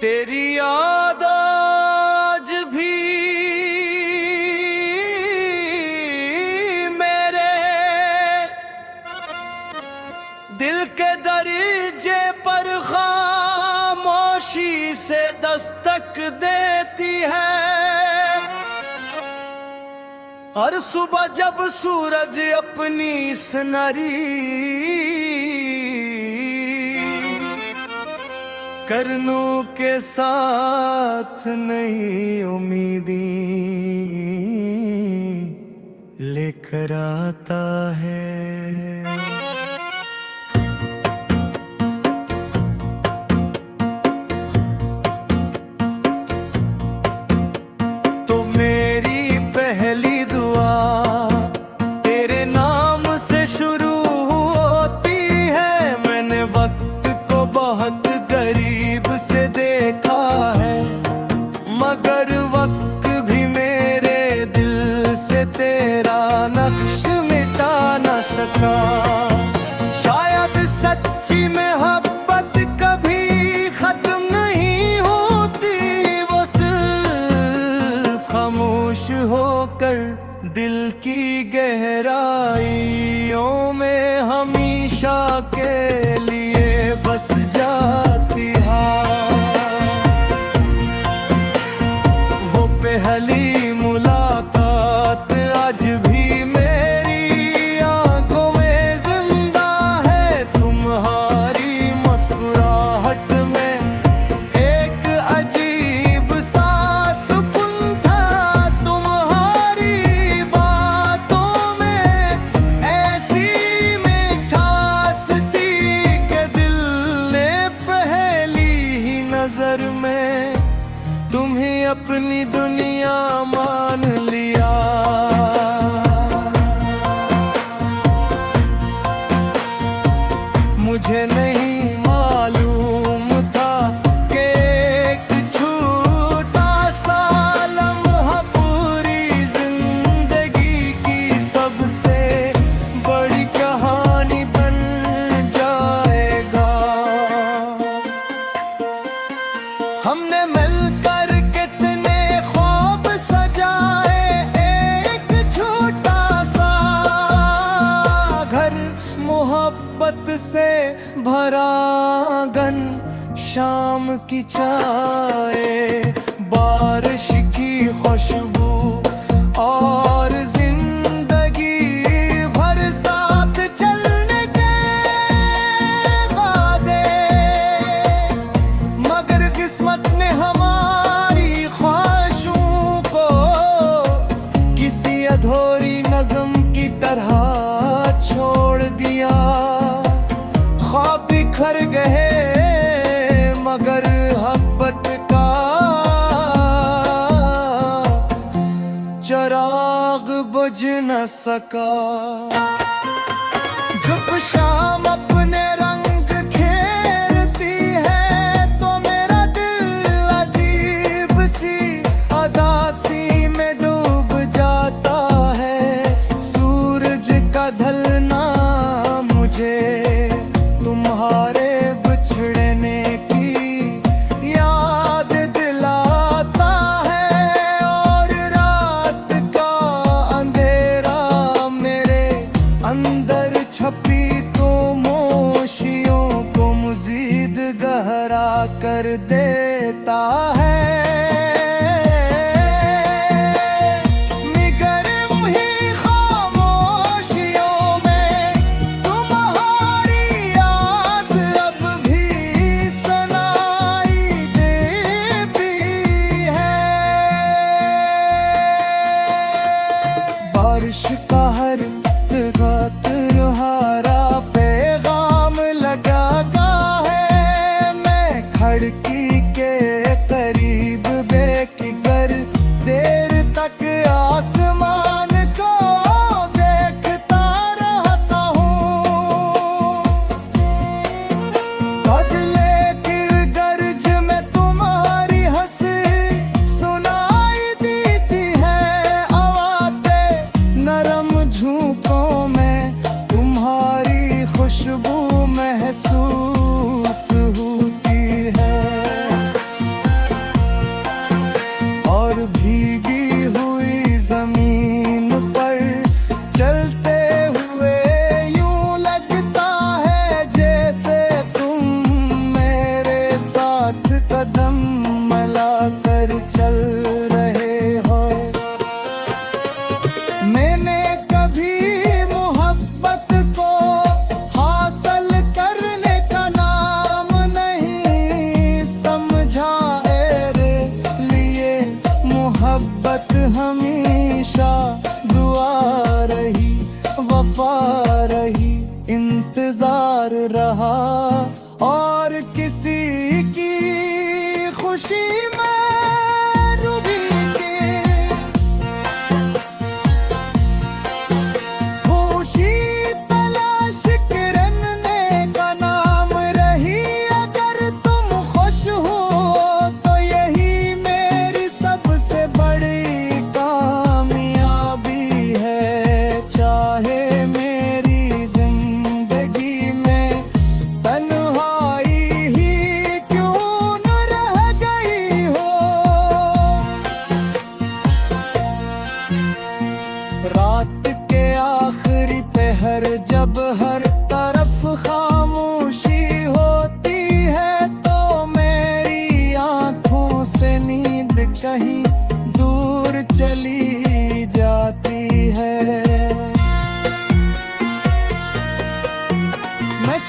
तेरी याद आज भी मेरे दिल के दरजे पर खामोशी से दस्तक देती है। हर सुबह जब सूरज अपनी सुनहरी करनों के साथ नई उम्मीदें लेकर आता है। तो मेरी पहली दुआ तेरे नाम से शुरू होती है। मैंने वक्त को बहुत करीब से देखा है, मगर वक्त भी मेरे दिल से तेरा नक्श मिटा न सका। शायद सच्ची मोहब्बत कभी खत्म नहीं होती, वो सिर्फ खामोश होकर दिल की गहराइयों में हमेशा के लिए बस जाती है। वो पहली मुलाकात आज भी मेरी आंखों में जिंदा है। तुम्हारी मुस्कुराहट में एक अजीब सा सुकून था। तुम्हारी बातों में ऐसी मिठास थी कि दिल ने पहली ही नजर में तुम्हें अपनी दुनिया मान लिया। मुझे नहीं मालूम था कि एक छोटा सा लम्हा पूरी जिंदगी की सबसे बड़ी कहानी बन जाएगा। हमने मिलकर कितने ख्वाब सजाए, एक छोटा सा घर, मोहब्बत से भरा आंगन, शाम की चाय, बारिश की खुशबू और जिंदगी भर साथ चलने के वादे। मगर किस्मत ने हमारी ख्वाहिशों को किसी अधूरी नज़्म की तरह छोड़ दिया। ख्वाब बिखर गए मगर मोहब्बत का चिराग बुझ न सका। जब शाम अपने रंग खेलती है तो मेरा दिल अजीब सी अदासी में डूब जाता है। सूरज का ढलना मुझे तुम्हारे बिछड़ने की याद दिलाता है, और रात का अंधेरा मेरे अंदर छपी तो मोशियों को मज़ीद गहरा कर देता है। मगर वही खामोशियों में तुम्हारी आवाज़ अब भी सुनाई देती है। बारिश का हर तुम्हारा पैगाम लगाता है। मैं खिड़की के करीब इंतजार रहा और किसी की खुशी में डूबी के खुशी तलाश करने का नाम रही। अगर तुम खुश हो तो यही मेरी सबसे बड़ी कामयाबी है। चाहे मेरी जिंदगी में तन्हाई ही क्यों न रह गई हो। रात के आखिरी पहर जब हर तरफ खामोशी होती है तो मेरी आंखों से नींद कहीं दूर चली जाती है। मैं